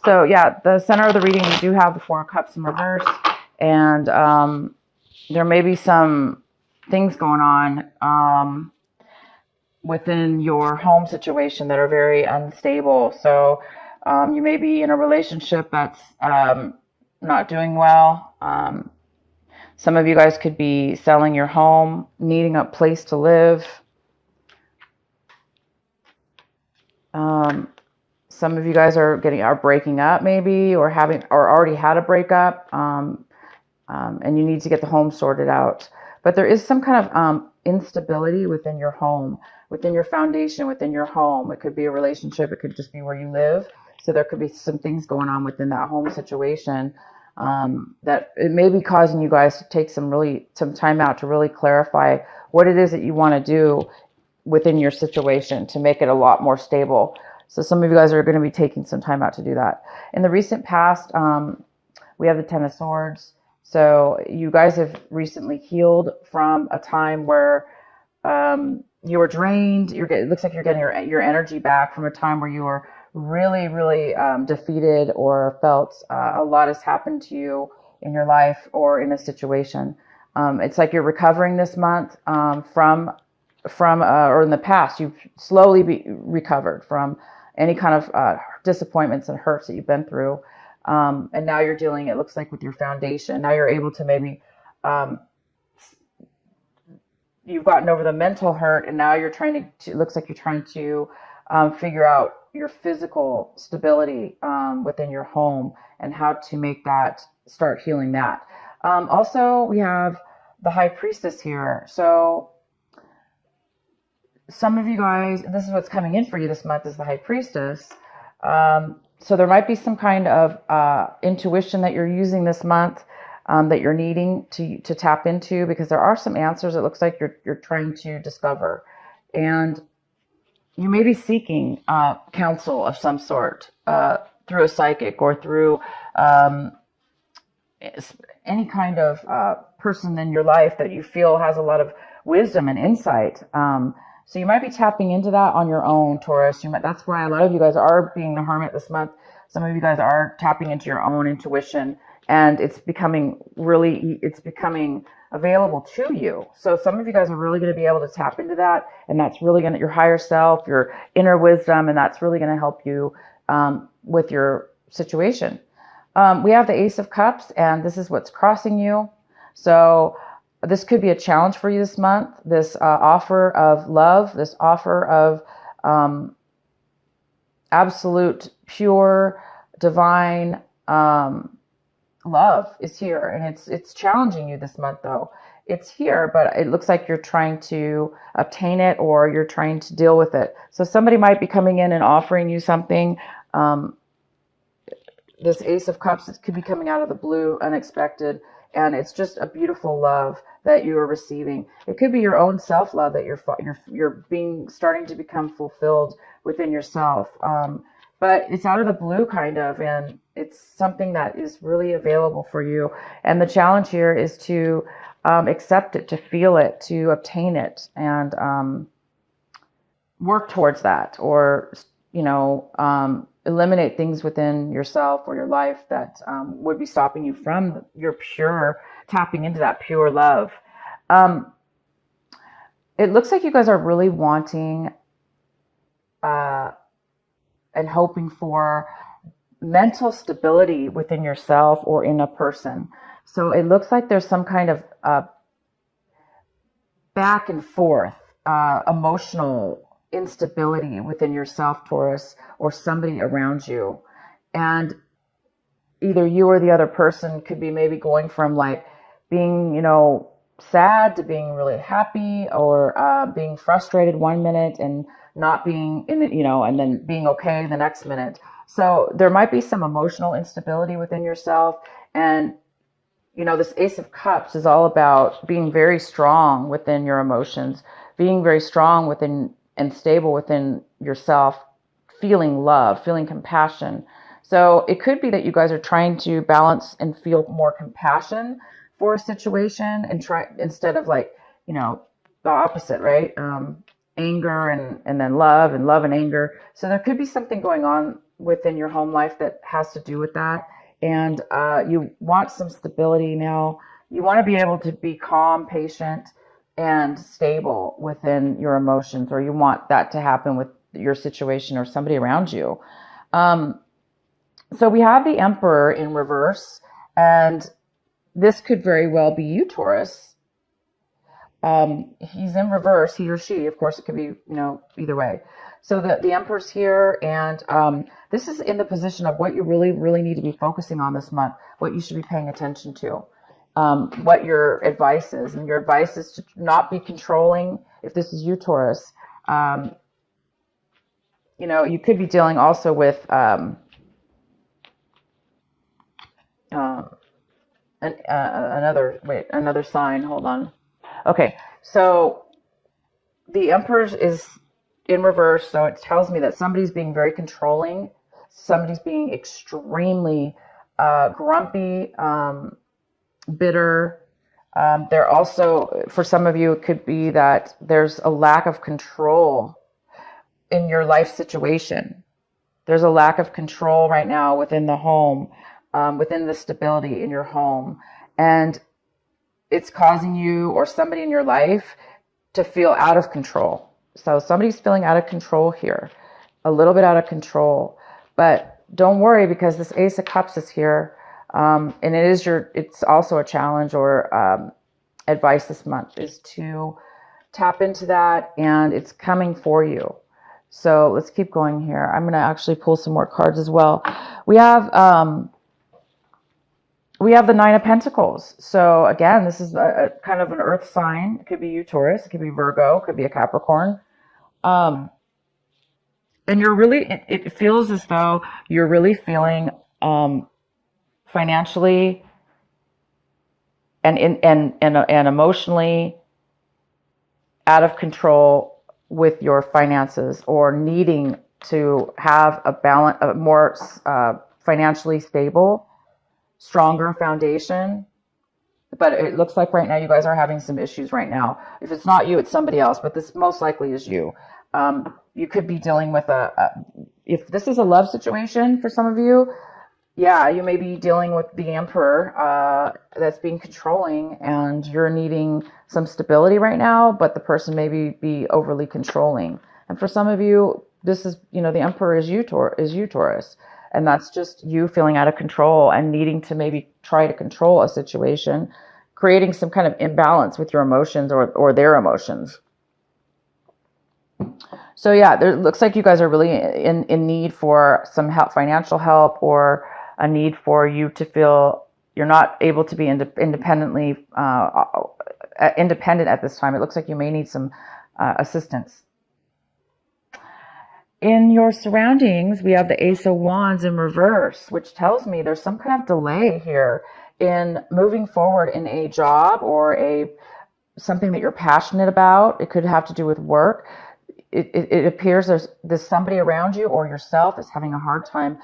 So yeah, the center of the reading, we do have the Four of Cups in reverse, and there may be some things going on within your home situation that are very unstable. So you may be in a relationship that's not doing well. Some of you guys could be selling your home, needing a place to live. Some of you guys are breaking up maybe, or already had a breakup, and you need to get the home sorted out. But there is some kind of instability within your home, within your foundation, within your home. It could be a relationship. It could just be where you live. So there could be some things going on within that home situation that it may be causing you guys to take some time out to really clarify what it is that you want to do within your situation to make it a lot more stable. So some of you guys are going to be taking some time out to do that. In the recent past, we have the Ten of Swords. So you guys have recently healed from a time where you were drained. It looks like you're getting your energy back from a time where you were really, really defeated, or felt a lot has happened to you in your life or in a situation. It's like you're recovering this month from or in the past, you've slowly recovered from any kind of disappointments and hurts that you've been through. And now you're dealing, it looks like, with your foundation. Now you're able to maybe, you've gotten over the mental hurt, and now you're trying to it looks like you're trying to figure out your physical stability within your home and how to make that, start healing that. Also, we have the High Priestess here. So some of you guys, this is what's coming in for you this month, is the High Priestess. So there might be some kind of intuition that you're using this month that you're needing to tap into, because there are some answers it looks like you're trying to discover. And you may be seeking counsel of some sort through a psychic, or through any kind of person in your life that you feel has a lot of wisdom and insight. So you might be tapping into that on your own, Taurus. That's why a lot of you guys are being the Hermit this month. Some of you guys are tapping into your own intuition, and it's becoming available to you. So some of you guys are really going to be able to tap into that, and that's really going to, your higher self, your inner wisdom, and that's really going to help you with your situation. We have the Ace of Cups, and this is what's crossing you. So this could be a challenge for you this month. This offer of love, this offer of absolute, pure, divine love is here, and it's challenging you this month, though. It's here, but it looks like you're trying to obtain it, or you're trying to deal with it. So somebody might be coming in and offering you something. This Ace of Cups, it could be coming out of the blue, unexpected, and it's just a beautiful love that you are receiving. It could be your own self-love that you're starting to become fulfilled within yourself. But it's out of the blue, kind of, and it's something that is really available for you. And the challenge here is to accept it, to feel it, to obtain it, and work towards that, or eliminate things within yourself or your life that would be stopping you from your pure tapping into that pure love. It looks like you guys are really wanting and hoping for mental stability within yourself or in a person. So it looks like there's some kind of back and forth emotional instability within yourself, Taurus, or somebody around you. And either you or the other person could be maybe going from like being, sad to being really happy, or being frustrated one minute and not being in it, and then being okay the next minute. So there might be some emotional instability within yourself. And, this Ace of Cups is all about being very strong within your emotions, being very strong within and stable within yourself, feeling love, feeling compassion. So it could be that you guys are trying to balance and feel more compassion for a situation, and try, instead of the opposite, right? Anger and then love and anger. So there could be something going on within your home life that has to do with that. And you want some stability now. You want to be able to be calm, patient, and stable within your emotions, or you want that to happen with your situation or somebody around you. Um, so we have the Emperor in reverse, and this could very well be you, Taurus. He's in reverse, he or she. Of course, it could be, either way. So the Emperor's here, and this is in the position of what you really, really need to be focusing on this month, what you should be paying attention to, what your advice is. And your advice is to not be controlling. If this is you, Taurus, you could be dealing also with another sign. Hold on. Okay, so the Emperor is in reverse, so it tells me that somebody's being very controlling. Somebody's being extremely grumpy, bitter. They're also, for some of you, it could be that there's a lack of control in your life situation. There's a lack of control right now within the home, within the stability in your home. And it's causing you or somebody in your life to feel out of control. So somebody's feeling out of control here, a little bit out of control. But don't worry, because this Ace of Cups is here. And it's also a challenge or advice this month is to tap into that, and it's coming for you. So let's keep going here. I'm going to actually pull some more cards as well. We have the Nine of Pentacles. So again, this is a kind of an earth sign. It could be you, Taurus. It could be Virgo. It could be a Capricorn. And you're really, it feels as though you're really feeling financially and emotionally out of control with your finances, or needing to have a more financially stable, stronger foundation. But it looks like right now you guys are having some issues right now. If it's not you, it's somebody else, but this most likely is you. You could be dealing with if this is a love situation for some of you, yeah, you may be dealing with the Emperor that's being controlling, and you're needing some stability right now, but the person may be overly controlling. And for some of you, this is, the Emperor is you, Taurus. And that's just you feeling out of control and needing to maybe try to control a situation, creating some kind of imbalance with your emotions or their emotions. So yeah, it looks like you guys are really in need for some help, financial help, or a need for you to feel you're not able to be independent at this time. It looks like you may need some assistance. In your surroundings, we have the Ace of Wands in reverse, which tells me there's some kind of delay here in moving forward in a job or something that you're passionate about. It could have to do with work. It appears there's somebody around you or yourself is having a hard time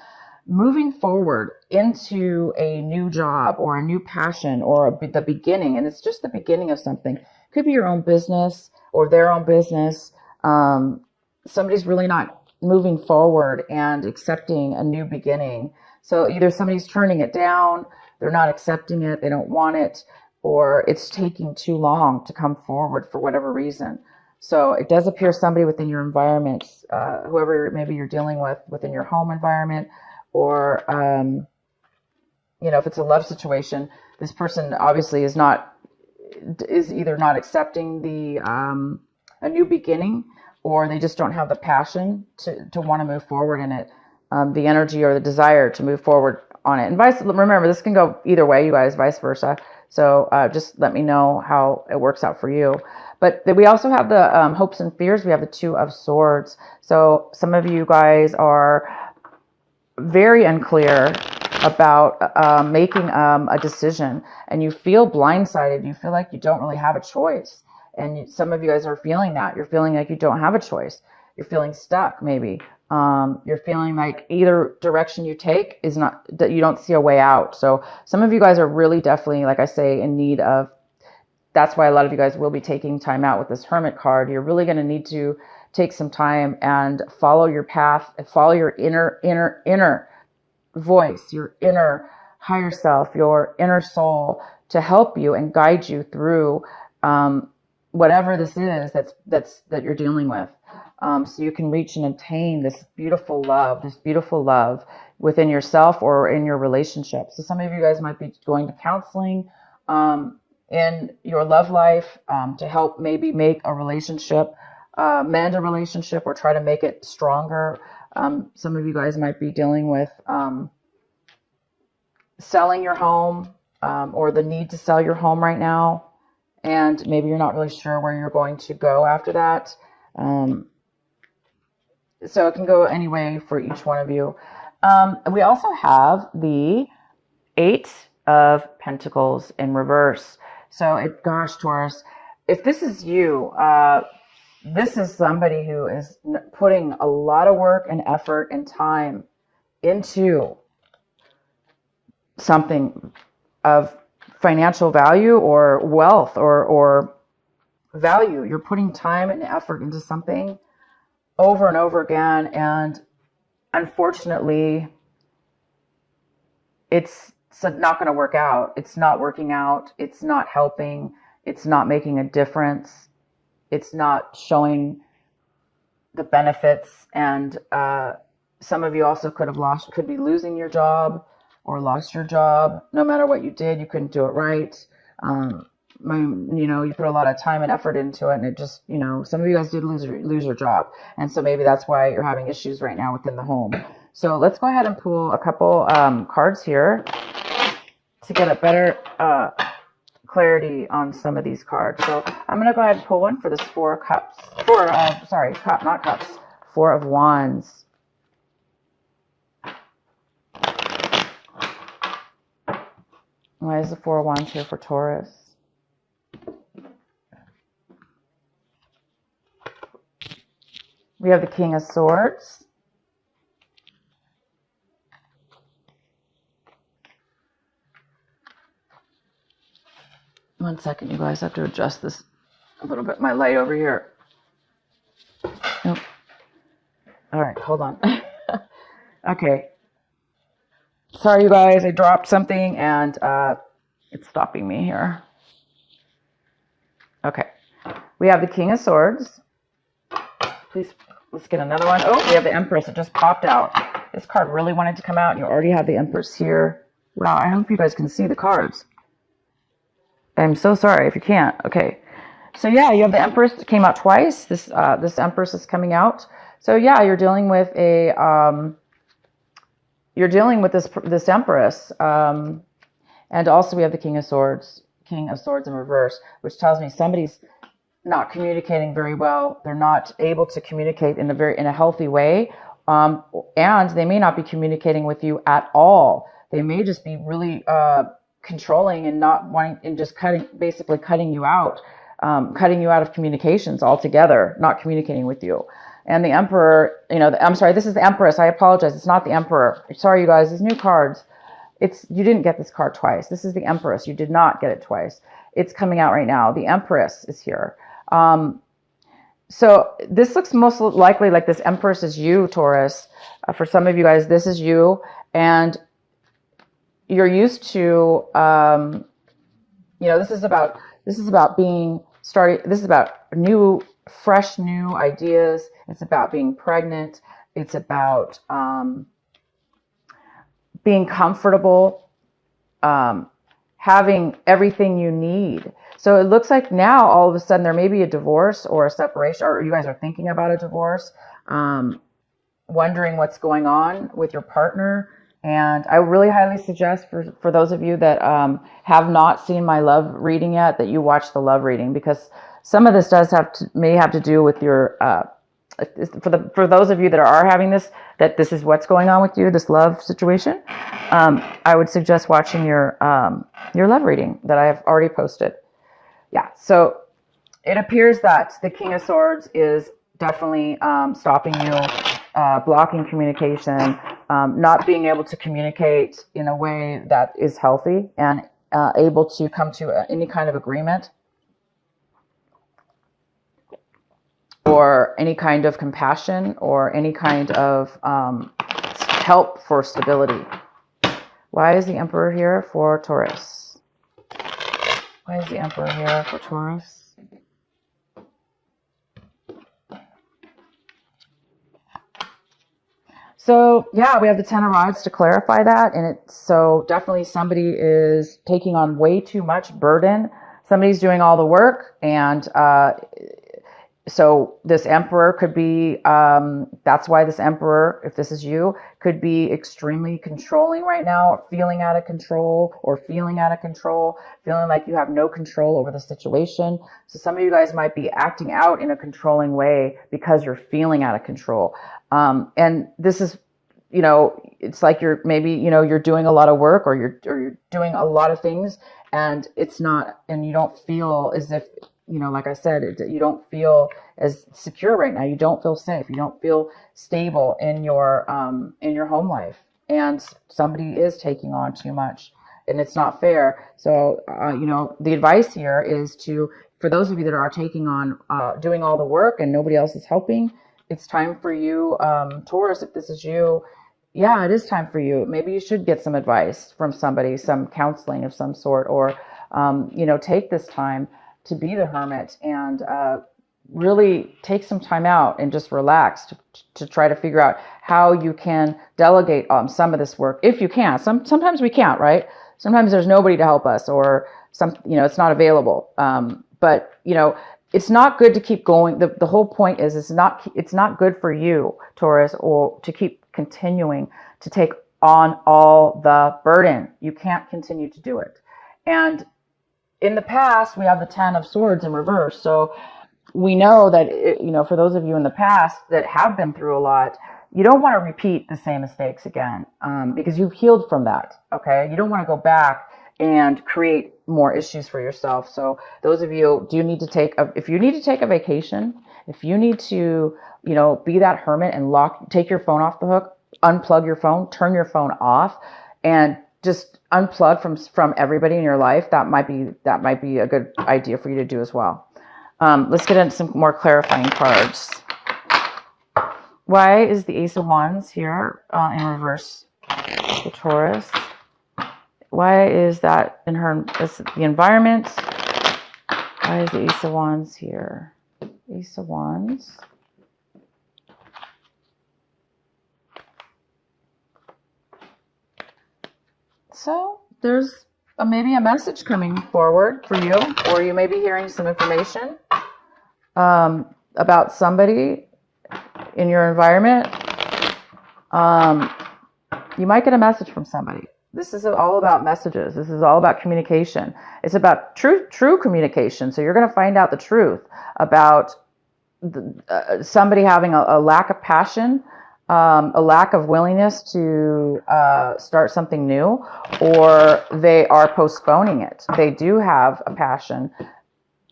moving forward into a new job or a new passion or the beginning. And it's just the beginning of something. It could be your own business or their own business. Somebody's really not moving forward and accepting a new beginning. So either somebody's turning it down, they're not accepting it, they don't want it, or it's taking too long to come forward for whatever reason. So it does appear somebody within your environment, whoever maybe you're dealing with within your home environment, or if it's a love situation, this person obviously is either not accepting a new beginning, or they just don't have the passion to want to move forward in it, the energy or the desire to move forward on it. And remember, this can go either way, you guys, vice versa. So just let me know how it works out for you. But we also have the hopes and fears. We have the Two of Swords. So some of you guys are very unclear about making a decision, and you feel blindsided. You feel like you don't really have a choice. And some of you guys are feeling that. You're feeling like you don't have a choice. You're feeling stuck, maybe. You're feeling like either direction you take is not, that you don't see a way out. So some of you guys are really definitely, like I say, in need of, that's why a lot of you guys will be taking time out with this Hermit card. You're really going to need to take some time and follow your path and follow your inner voice, your inner higher self, your inner soul, to help you and guide you through whatever this is that you're dealing with, so you can reach and attain this beautiful love within yourself or in your relationship. So some of you guys might be going to counseling in your love life to help maybe make a relationship, mend a relationship, or try to make it stronger. Some of you guys might be dealing with selling your home, or the need to sell your home right now, and maybe you're not really sure where you're going to go after that. So it can go any way for each one of you. We also have the 8 of Pentacles in reverse. So gosh, Taurus, if this is you, this is somebody who is putting a lot of work and effort and time into something of financial value or wealth or value. You're putting time and effort into something over and over again, and unfortunately it's not going to work out. It's not working out. It's not helping. It's not making a difference. It's not showing the benefits. And some of you also could be losing your job or lost your job. No matter what you did, you couldn't do it right. You put a lot of time and effort into it, and it just, some of you guys did lose your job. And so maybe that's why you're having issues right now within the home. So let's go ahead and pull a couple cards here to get a better clarity on some of these cards. So I'm going to go ahead and pull one for this Four of Wands. Why is the Four of Wands here for Taurus? We have the King of Swords. One second, you guys. I have to adjust this a little bit. My light over here. Nope. All right, hold on. Okay. Sorry, you guys. I dropped something and it's stopping me here. Okay. We have the King of Swords. Please, let's get another one. Oh, we have the Empress. It just popped out. This card really wanted to come out, and you already have the Empress here. Wow, I hope you guys can see the cards. I'm so sorry if you can't. Okay. So yeah, you have the Empress. It came out twice. This Empress is coming out. So yeah, you're dealing with this Empress. And also we have the King of Swords in reverse, which tells me somebody's not communicating very well. They're not able to communicate in a healthy way. And they may not be communicating with you at all. They may just be really controlling and not wanting, and just cutting you out of communications altogether, not communicating with you. And the Emperor, I'm sorry, this is the Empress. I apologize. It's not the Emperor. Sorry, you guys, these new cards. You didn't get this card twice. This is the Empress. You did not get it twice. It's coming out right now. The Empress is here. So this looks most likely like this Empress is you, Taurus. For some of you guys, this is you, and you're used to, this is about fresh new ideas. It's about being pregnant. It's about being comfortable, having everything you need. So it looks like now all of a sudden there may be a divorce or a separation, or you guys are thinking about a divorce, wondering what's going on with your partner. And I really highly suggest for those of you that have not seen my love reading yet, that you watch the love reading, because some of this may have to do with your for those of you that are having this is what's going on with you, this love situation. I would suggest watching your love reading that I have already posted. Yeah, so it appears that the King of Swords is definitely stopping you, blocking communication, not being able to communicate in a way that is healthy and able to come to any kind of agreement. or any kind of compassion or any kind of help for stability. Why is the Emperor here for Taurus? Why is the Emperor here for Taurus? So yeah, we have the Ten of Rods to clarify that, and it's so definitely somebody is taking on way too much burden. Somebody's doing all the work, and so this Emperor could be, that's why this Emperor, if this is you, could be extremely controlling right now, feeling out of control, feeling like you have no control over the situation. So some of you guys might be acting out in a controlling way because you're feeling out of control. And this is, it's like you're maybe, you're doing a lot of work or you're doing a lot of things, and it's not, and you don't feel as if, like I said, you don't feel as secure right now. You don't feel safe. You don't feel stable in your home life. And somebody is taking on too much, and it's not fair. So, the advice here is for those of you that are taking on, doing all the work and nobody else is helping, it's time for you, Taurus, if this is you. Yeah, it is time for you. Maybe you should get some advice from somebody, some counseling of some sort, or, take this time to be the hermit and really take some time out and just relax to try to figure out how you can delegate some of this work, if you can. Sometimes we can't, right? Sometimes there's nobody to help us, or it's not available. But it's not good to keep going. The whole point is it's not good for you, Taurus, or to keep continuing to take on all the burden. You can't continue to do it. And in the past, we have the Ten of Swords in reverse. So we know that, for those of you in the past that have been through a lot, you don't want to repeat the same mistakes again, because you've healed from that. Okay. You don't want to go back and create more issues for yourself. So those of you, if you need to take a vacation, if you need to, be that hermit and take your phone off the hook, unplug your phone, turn your phone off, and just unplug from everybody in your life, that might be a good idea for you to do as well. Let's get into some more clarifying cards. Why is the Ace of Wands here in reverse for Taurus? Why is that in the environment? Why is the Ace of Wands here? Ace of Wands. So there's maybe a message coming forward for you, or you may be hearing some information about somebody in your environment. You might get a message from somebody. This is all about messages. This is all about communication. It's about true communication. So you're going to find out the truth about somebody having a lack of passion, a lack of willingness to start something new, or they are postponing it. They do have a passion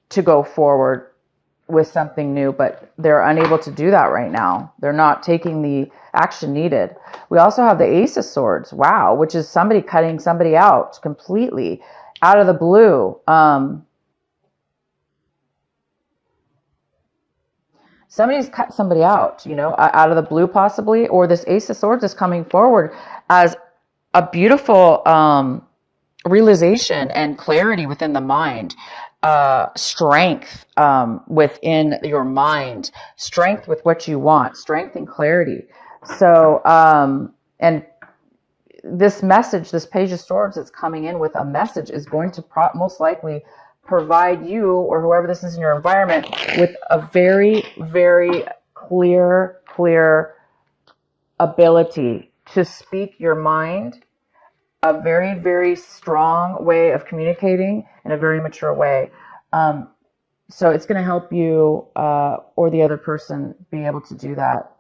to go forward with something new, but they're unable to do that right now. They're not taking the action needed. We also have the Ace of Swords, wow, which is somebody cutting somebody out completely out of the blue. Somebody's cut somebody out, out of the blue possibly, or this Ace of Swords is coming forward as a beautiful realization and clarity within the mind. Strength within your mind, strength with what you want, strength and clarity. So, and this message, this Page of Swords that's coming in with a message is going to most likely provide you, or whoever this is in your environment, with a very, very clear ability to speak your mind, a very, very strong way of communicating in a very mature way. So it's going to help you or the other person be able to do that.